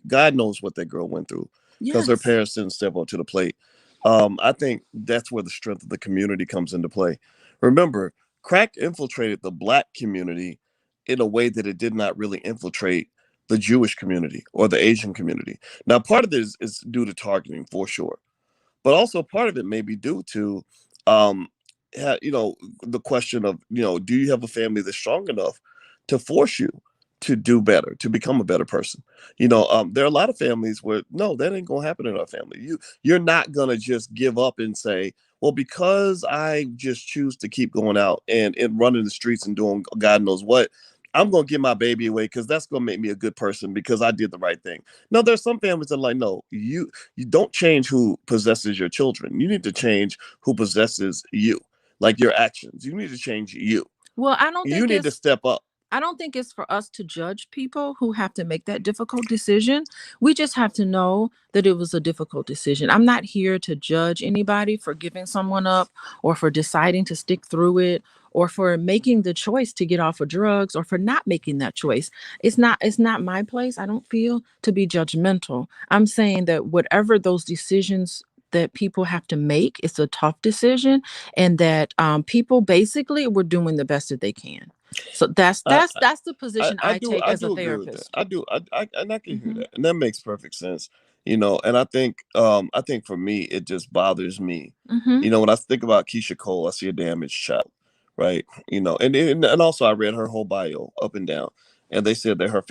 God knows what that girl went through because her Yes. parents didn't step up to the plate. I think that's where the strength of the community comes into play. Remember, crack infiltrated the black community in a way that it did not really infiltrate the Jewish community or the Asian community. Now, part of this is due to targeting for sure, but also part of it may be due to, um, the question of, do you have a family that's strong enough to force you to do better, to become a better person? There are a lot of families where no, that ain't gonna happen in our family. You're not gonna just give up and say, well, because I just choose to keep going out and running the streets and doing God knows what, I'm gonna give my baby away because that's gonna make me a good person because I did the right thing. No, there's some families that are like, no, you don't change who possesses your children. You need to change who possesses you, like your actions. You need to change you. Well, I don't You think need to it's step up. I don't think it's for us to judge people who have to make that difficult decision. We just have to know that it was a difficult decision. I'm not here to judge anybody for giving someone up, or for deciding to stick through it, or for making the choice to get off of drugs, or for not making that choice. It's not my place, I don't feel, to be judgmental. I'm saying that whatever those decisions that people have to make, it's a tough decision, and that people basically were doing the best that they can. So that's I, that's that's the I, position I I do take I as a do agree with that. therapist. I do and I can hear Hmm. that, and that makes perfect sense. And I think for me it just bothers me. Hmm. When I think about Keisha Cole, I see a damaged child, right? And also I read her whole bio up and down, and they said that her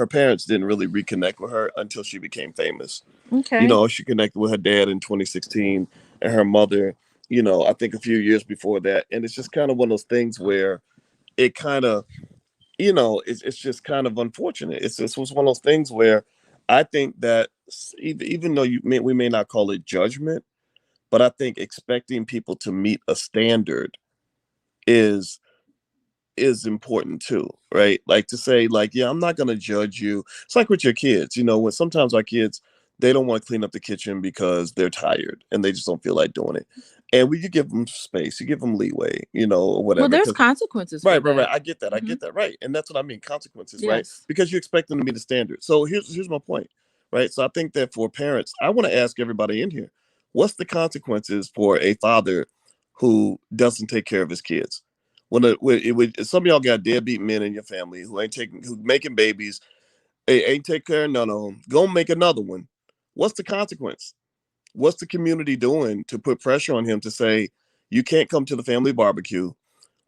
parents didn't really reconnect with her until she became famous. Okay. She connected with her dad in 2016, and her mother, I think a few years before that, and it's just kind of one of those things where it kind of, it's just kind of unfortunate. This was one of those things where I think that even though we may not call it judgment, but I think expecting people to meet a standard is is important too, right? Like to say, like, yeah, I'm not gonna judge you. It's like with your kids, when sometimes our kids, they don't want to clean up the kitchen because they're tired and they just don't feel like doing it. And you give them space, you give them leeway, or Well, whatever. there's Because consequences for right. that. I get that. I Hmm. get that. Right. And that's what I mean. Consequences, right? Yes. Because you expect them to meet the standard. So here's my point. Right. So I think that for parents, I want to ask everybody in here, what's the consequences for a father who doesn't take care of his kids? Some of y'all got deadbeat men in your family who making babies, ain't take care of none of them. Go make another one. What's the consequence? What's the community doing to put pressure on him to say, you can't come to the family barbecue?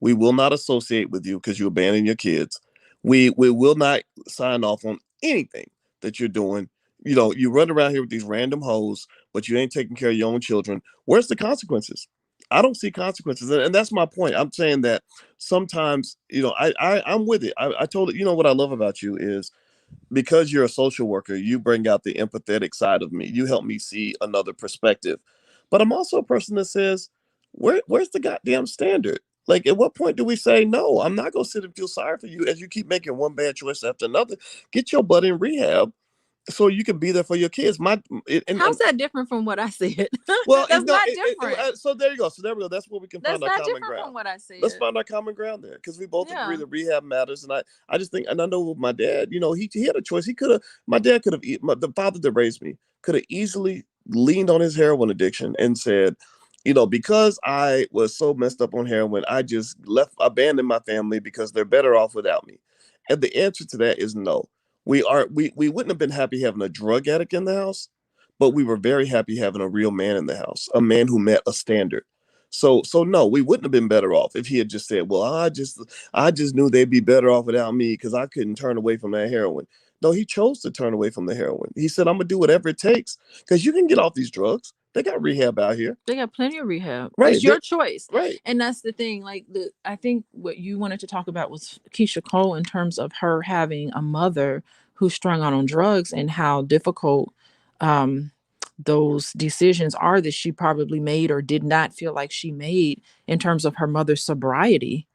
We will not associate with you because you abandon your kids. We will not sign off on anything that you're doing. You run around here with these random hoes, but you ain't taking care of your own children. Where's the consequences? I don't see consequences, and that's my point. I'm saying that sometimes, I'm with it. I told it. You know what I love about you is because you're a social worker, you bring out the empathetic side of me. You help me see another perspective. But I'm also a person that says, where's the goddamn standard? Like, at what point do we say, no, I'm not going to sit and feel sorry for you as you keep making one bad choice after another? Get your butt in rehab so you can be there for your kids. How's that different from what I said? Well, That's not different. So there you go. So there we go. That's where we can That's find our not common different ground. from what I said. Let's find our common ground there because we both agree Yeah. that rehab matters. And I just think, and I know with my dad, he had a choice. My dad could have, the father that raised me could have easily leaned on his heroin addiction and said, because I was so messed up on heroin, I just abandoned my family because they're better off without me. And the answer to that is no. We wouldn't have been happy having a drug addict in the house, but we were very happy having a real man in the house, a man who met a standard. So no, we wouldn't have been better off if he had just said, "Well, I just knew they'd be better off without me because I couldn't turn away from that heroin." No, he chose to turn away from the heroin. He said, "I'm gonna do whatever it takes because you can get off these drugs. They got rehab out here." They got plenty of rehab. Right. It's your choice. Right. And that's the thing. I think what you wanted to talk about was Keyshia Cole in terms of her having a mother who's strung out on drugs and how difficult um, those decisions are that she probably made or did not feel like she made in terms of her mother's sobriety.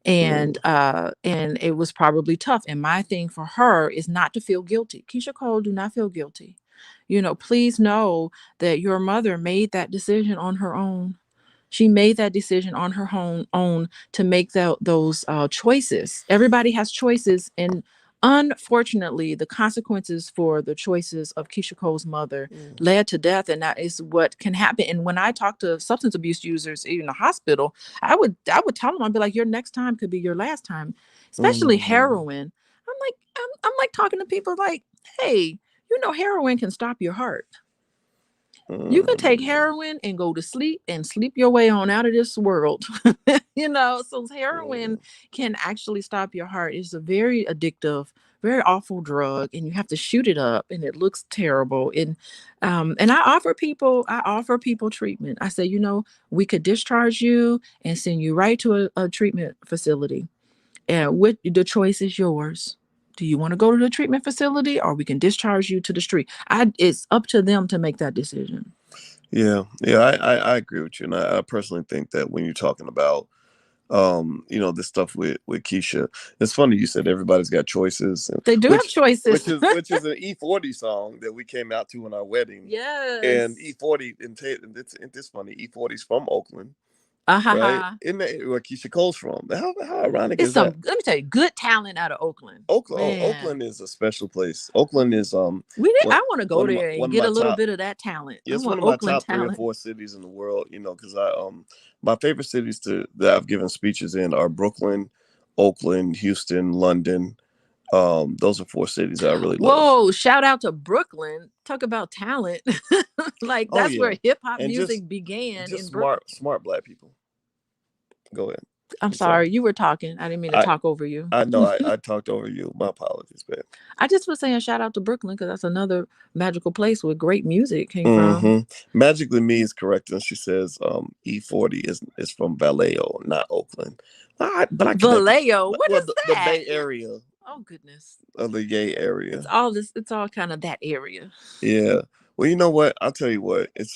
Mm. And it was probably tough. And my thing for her is not to feel guilty. Keyshia Cole, do not feel guilty. Please know that your mother made that decision on her own. She made that decision on her own to make those choices. Everybody has choices, and unfortunately, the consequences for the choices of Keyshia Cole's mother led to death, and that is what can happen. And when I talk to substance abuse users in the hospital, I would tell them, I'd be like, your next time could be your last time, especially heroin. I'm like talking to people like, hey, heroin can stop your heart. You can take heroin and go to sleep and sleep your way on out of this world. So heroin can actually stop your heart. It's a very addictive, very awful drug, and you have to shoot it up, and it looks terrible. And I offer people treatment. I say, we could discharge you and send you right to a treatment facility. And the choice is yours. Do you want to go to the treatment facility, or we can discharge you to the street? It's up to them to make that decision. Yeah, I agree with you, and I personally think that when you're talking about this stuff with Keyshia, it's funny you said everybody's got choices, They do have choices, which is an E40 song that we came out to in our wedding. Yes. And E40, and it's funny, E40's from Oakland. Right? Uh-huh. Isn't that where Keyshia Cole's from? How ironic It's is that? let me tell you, good talent out of Oakland. Oakland is a special place. Oakland is I want to go there and get a little bit of that talent. I It's want one of my Oakland top 3 or talent. 4 cities in the world. Because my favorite cities that I've given speeches in are Brooklyn, Oakland, Houston, London. Those are 4 cities that I really love. Whoa! Shout out to Brooklyn. Talk about talent. That's where hip hop music began. Just in smart black people. Go ahead. I'm sorry, you were talking. I didn't mean to talk over you. I know I talked over you. My apologies, babe. I just was saying shout out to Brooklyn because that's another magical place where great music came from. Magically Me is correct, and she says E40 is from Vallejo, not Oakland. But I Vallejo, what is that? The Bay Area. Oh goodness. Of the gay area. It's all kind of that area. Yeah. Well, you know what? I'll tell you what. It's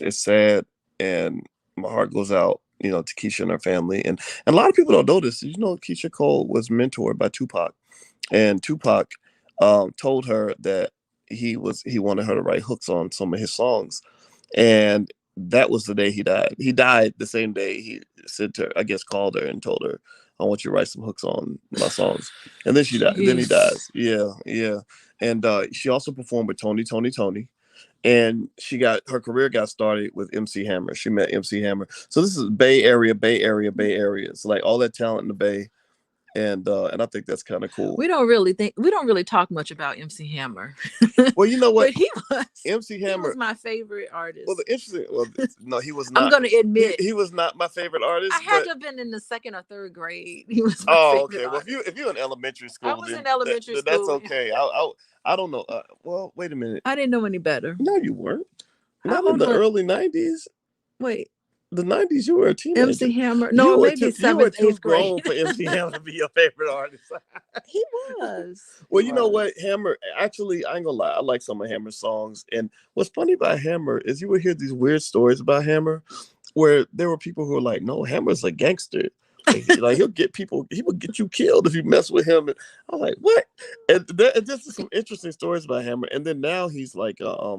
sad, and my heart goes out, to Keyshia and her family. And a lot of people don't know this. Keyshia Cole was mentored by Tupac, and Tupac told her that he wanted her to write hooks on some of his songs, and that was the day he died. He died the same day he said to her, I guess, called her and told her, I want you to write some hooks on my songs. And then she died. Then he dies. Yeah. And she also performed with Tony. and her career got started with MC Hammer. She met MC Hammer. So this is Bay Area, Bay Area, Bay Area. It's like all that talent in the Bay, and I think that's kind of cool. We don't really talk much about MC Hammer. Well, you know what, But he was MC he Hammer. was my favorite Well, artist. the interesting. Well, no, he was I'm not. gonna admit, He was not my favorite I artist, had but to have been in the second or third grade. He was my oh, favorite okay. Well, artist. if you're in elementary I school, was in then, elementary then that's school. okay. I don't know. Well, wait a minute. I didn't know any better. No, you weren't. How Not in old the was early '90s. wait, The '90s, you were a teenager. MC Hammer? No, You were maybe too. You were seventh, too eighth grown grade. for MC Hammer to be your favorite artist. He was. Well, you know what, Hammer. Actually, I ain't gonna lie. I like some of Hammer's songs. And what's funny about Hammer is you would hear these weird stories about Hammer, where there were people who were like, "No, Hammer's a gangster. Like he'll get people. He will get you killed if you mess with him." And I'm like, "What?" And this is some interesting stories about Hammer. And then now he's like a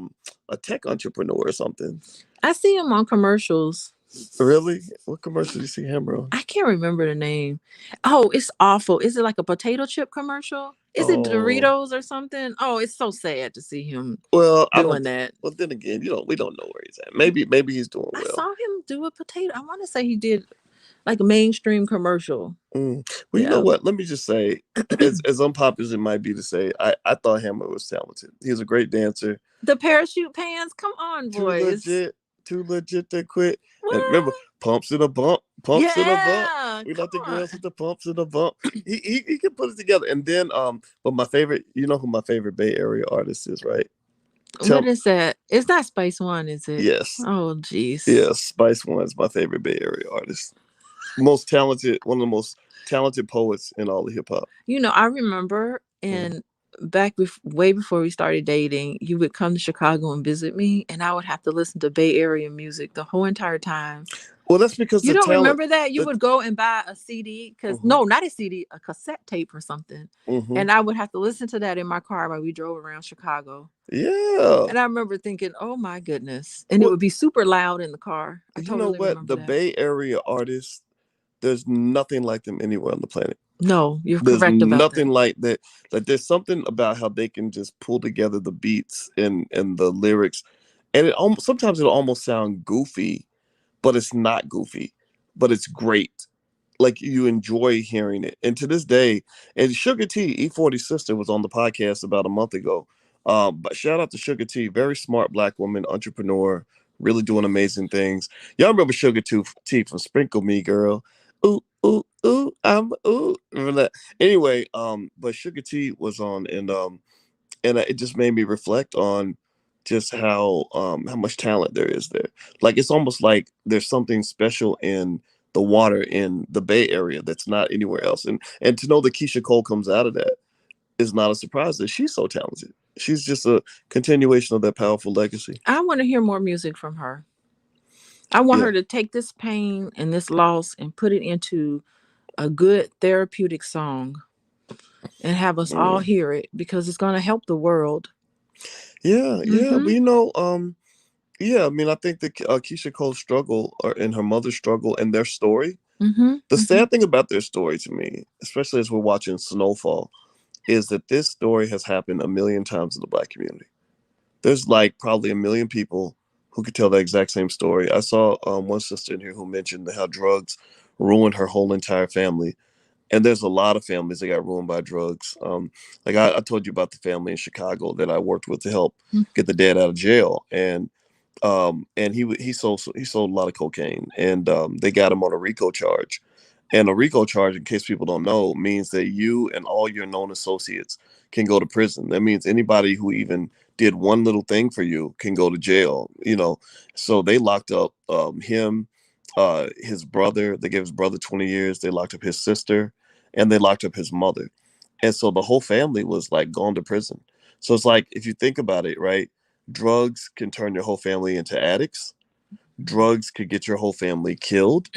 tech entrepreneur or something. I see him on commercials. Really? What commercial do you see Hammer on? I can't remember the name. Oh, it's awful. Is it like a potato chip commercial? Is it Oh, Doritos or something? Oh, it's so sad to see him well, I doing don't. that. Well, then again, we don't know where he's at. Maybe he's doing I well. saw him do a potato. I want to say he did like a mainstream commercial. Mm. Well, you know Yeah. what? Let me just say, as unpopular as it might be to say, I thought Hammer was talented. He was a great dancer. The parachute pants. Come on, Too boys. legit, too legit to quit. And remember, What? pumps in a bump, pumps in a bump. Yeah. We Come like the on. girls with the pumps in a bump. He can put it together. And then but my favorite, you know who my favorite Bay Area artist is, right? What Tell is that? It's not Spice One, is it? yes, Oh, jeez. yes. Spice One is my favorite Bay Area artist. Most talented, one of the most talented poets in all of hip hop. You know, I remember in way before we started dating, you would come to Chicago and visit me, and I would have to listen to Bay Area music the whole entire time. Well, that's because You the don't talent. remember that? You The, would go and buy a CD because mhm, no, not a CD, a cassette tape or something, mhm. and I would have to listen to that in my car while we drove around Chicago. Yeah. And I remember thinking, "Oh my goodness!" And it Well, would be super loud in the car. I you know totally what? remember The that. Bay Area artists, there's nothing like them anywhere on the planet. No, you're There's correct about nothing that. like that. Like there's something about how they can just pull together the beats and the lyrics, and it almost sometimes it'll almost sound goofy, but it's not goofy, but it's great. Like you enjoy hearing it. And to this day, and Sugar T, E40's sister, was on the podcast about a month ago. But shout out to Sugar T, very smart black woman, entrepreneur, really doing amazing things. Y'all remember Sugar T from Sprinkle Me Girl? Ooh, ooh, ooh, I'm ooh. Remember that? Anyway, but Sugar T was on, and it just made me reflect on just how much talent there is there. Like it's almost like there's something special in the water in the Bay Area that's not anywhere else. And to know that Keyshia Cole comes out of that is not a surprise that she's so talented. She's just a continuation of that powerful legacy. I want to hear more music from her. I want Yeah. her to take this pain and this loss and put it into a good therapeutic song and have us all Mm. hear it because it's going to help the world. Yeah, yeah. Mm-hmm. But yeah, I mean, I think that Keyshia Cole's struggle and her mother's struggle and their story, Mm-hmm. the Mm-hmm. sad thing about their story to me, especially as we're watching Snowfall, is that this story has happened a million times in the black community. There's like probably a million people who could tell the exact same story. I saw one sister in here who mentioned how drugs ruined her whole entire family. And there's a lot of families that got ruined by drugs. Like I told you about the family in Chicago that I worked with to help get the dad out of jail, and he sold a lot of cocaine, and they got him on a RICO charge. And a RICO charge, in case people don't know, means that you and all your known associates can go to prison. That means anybody who even did one little thing for you can go to jail. So they locked up him, his brother. They gave his brother 20 years. They locked up his sister, and they locked up his mother. And so the whole family was like gone to prison. So it's like if you think about it, right? Drugs can turn your whole family into addicts. Drugs could get your whole family killed.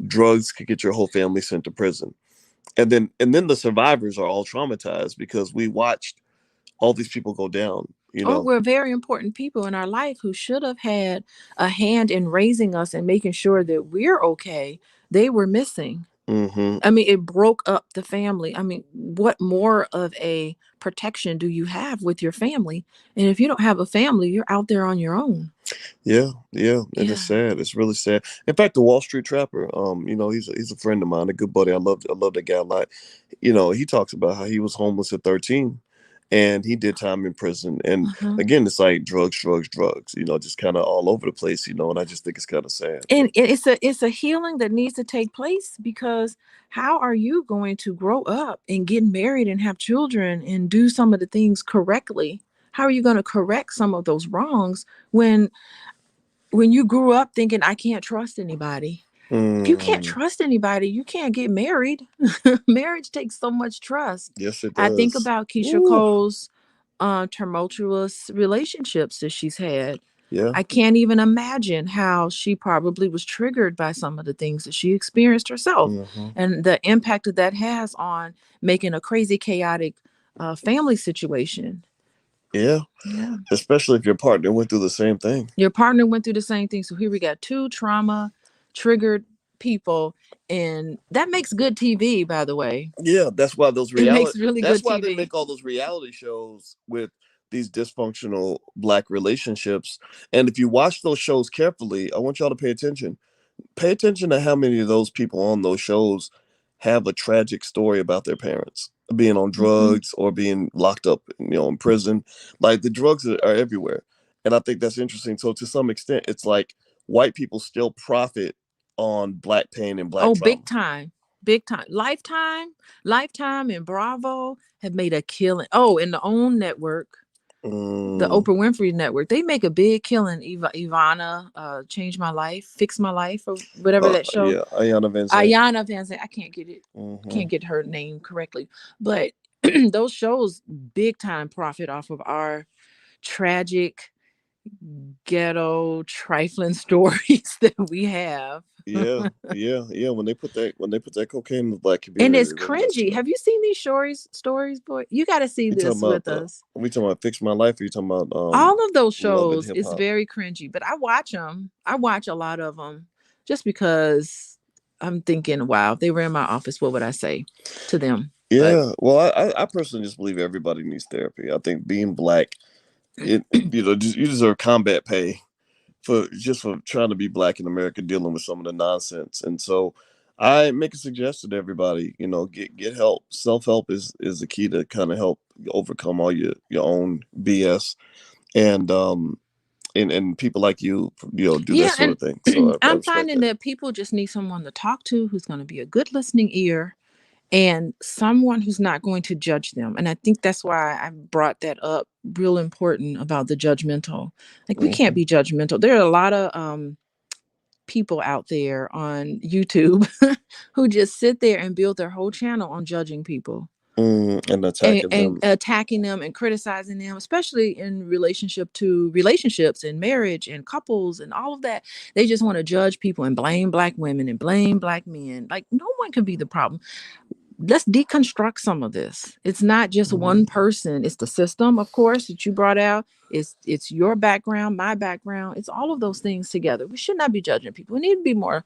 Drugs could get your whole family sent to prison. And then the survivors are all traumatized because we watched all these people go down, you Or know. we're very important people in our life who should have had a hand in raising us and making sure that we're okay. They were missing. Mm-hmm. I mean, it broke up the family. I mean, what more of a protection do you have with your family? And if you don't have a family, you're out there on your own. Yeah, yeah, and it's Yeah. sad. It's really sad. In fact, the Wall Street Trapper, he's a friend of mine, a good buddy. I love that guy a lot. He talks about how he was homeless at 13, and he did time in prison. And Uh-huh. again, it's like drugs, drugs, drugs. Just kind of all over the place. And I just think it's kind of sad. And But it's a healing that needs to take place, because how are you going to grow up and get married and have children and do some of the things correctly? How are you going to correct some of those wrongs when you grew up thinking, I can't trust anybody? If you can't mm, trust anybody, you can't get married. Marriage takes so much trust. yes, it I think does. about Keyshia Ooh, Cole's tumultuous relationships that she's had. yeah. I can't even imagine how she probably was triggered by some of the things that she experienced herself, Hmm. and the impact that that has on making a crazy, chaotic family situation. Yeah, Yeah. especially if your partner went through the same thing. Your partner went through the same thing. So here we got two trauma triggered people. And that makes good TV, by the way. Yeah, that's why those It makes reality. really That's good why they TV. make all those reality shows with these dysfunctional black relationships. And if you watch those shows carefully, I want y'all to pay attention. Pay attention to how many of those people on those shows have a tragic story about their parents being on Mm-hmm. drugs or being locked up, in prison. Like the drugs are everywhere, and I think that's interesting. So to some extent, it's like white people still profit on black pain and black Oh, trauma. big time. Big time. Lifetime and Bravo have made a killing. Oh, and the OWN network, the Mm. Oprah Winfrey Network, they make a big killing. Ivana, Change My Life, Fix My Life, or whatever that show. Yeah, Ayana Van Zandt. Ayana Van Zandt. I can't get it. Hmm. Can't get her name correctly. But those shows big time profit off of our tragic, ghetto, trifling stories that we have. Yeah, yeah, yeah. When they put that cocaine in the black And it's community, they messed it cringy. up. Have you seen these stories, boy? You got to see You talking this about with us. we talking about Fix My Life? Or you talking about All of those Love and shows Hip is Hop? very cringy, but I watch them. I watch a lot of them just because I'm thinking, wow, if they were in my office, what would I say to them? But Yeah. Well, I personally just believe everybody needs therapy. I think being black, you deserve combat pay for trying to be black in America, dealing with some of the nonsense. And so, I make a suggestion to everybody. Get help. Self help is the key to kind of help overcome all your own BS. And people like you do that yeah, sort and of thing. So I I'm respect finding that. that people just need someone to talk to who's going to be a good listening ear, and someone who's not going to judge them. And I think that's why I brought that up, real important, about the judgmental. Like, we can't Hmm. be judgmental. There are a lot of people out there on YouTube who just sit there and build their whole channel on judging people, And and, attacking and them. attacking them and criticizing them, especially in relationship to relationships and marriage and couples and all of that. They just want to judge people and blame black women and blame black men. Like, no one can be the problem. Let's deconstruct some of this. It's not just one Mhm. person. It's the system, of course, that you brought out. It's your background, my background. It's all of those things together. We should not be judging people. We need to be more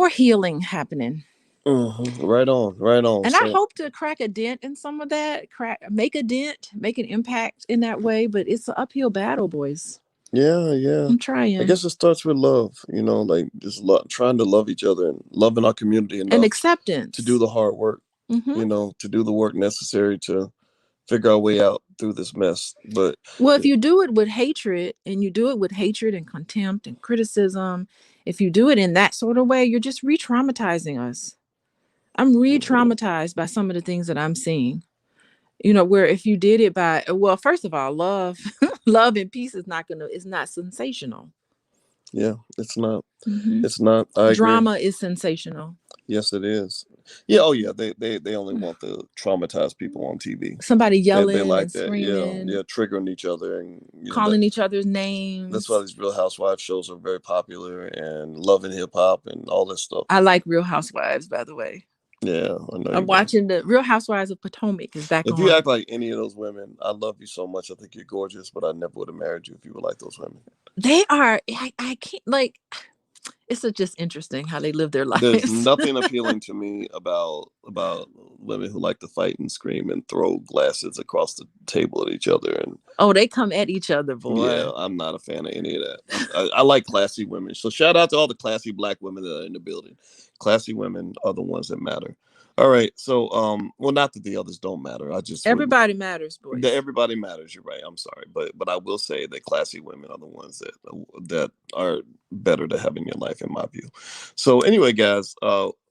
healing happening. Right on, right on. And I So hope to crack a dent in some of that, make a dent, make an impact in that way. But it's an uphill battle, boys. yeah, yeah. I'm I trying. guess it starts with love. Like just trying to love each other and loving our community And enough to do acceptance. the hard work. Hmm. To do the work necessary to figure our way out through this mess. But Well, if you do it with hatred, and you do it with hatred and contempt and criticism, if you do it in that sort of way, you're just re-traumatizing us. I'm re-traumatized by some of the things that I'm seeing. Where if you did it by, well, first of all, love, love and peace is not sensational. yeah, it's not. Hmm. It's not. I agree. Drama is sensational. Yes, it is. Yeah. Oh, yeah. They only want to traumatize people on TV. Somebody They yelling like and that. Yeah, screaming, yeah. Triggering each other, and calling each other's that's why names. these Real Housewives shows are very popular, and Love and Hip Hop and all this stuff. I like Real Housewives, by the way. Yeah, I know I'm you do. watching the Real Housewives of Potomac is back If you on. act like any of those women, I love you so much. I think you're gorgeous, but I never would have married you if you were like those women. They are. I can't, like. It's just interesting how they live their There's lives. nothing appealing to me about women who like to fight and scream and throw glasses across the table at each other. And Oh, they come at each other, yeah, boy. I'm not a fan of any of that. I like classy women. So shout out to all the classy black women that are in the building. Classy women are the ones that matter. All right. So well, not that the others don't matter. I just wouldn't. Everybody matters, boys. Everybody matters. You're right. I'm sorry, but I will say that classy women are the ones that are better to have in your life, in my view. So anyway, guys,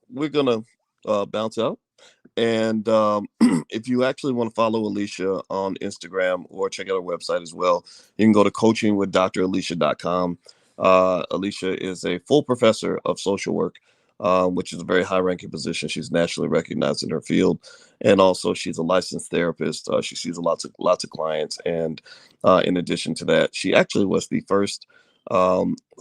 we're gonna bounce out. And if you actually want to follow Alicia on Instagram or check out her website as well, you can go to coachingwithdralicia.com. Alicia is a full professor of social work, which is a very high ranking position. She's nationally recognized in her field. And also she's a licensed therapist. She sees lots of clients. And in addition to that, she actually was the first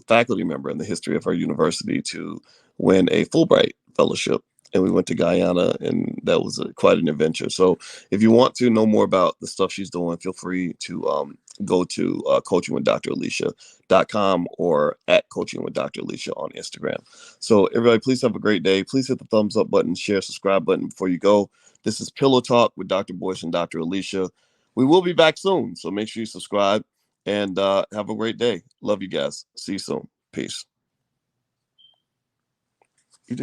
faculty member in the history of her university to win a Fulbright fellowship, and we went to Guyana, and that was quite an adventure. So if you want to know more about the stuff she's doing, feel free to go to coachingwithdralicia.com or at coachingwithdralicia on Instagram. So everybody, please have a great day. Please hit the thumbs up button, share, subscribe button before you go. This is Pillow Talk with Dr. Boyce and Dr. Alicia. We will be back soon, so make sure you subscribe and have a great day. Love you guys. See you soon. Peace.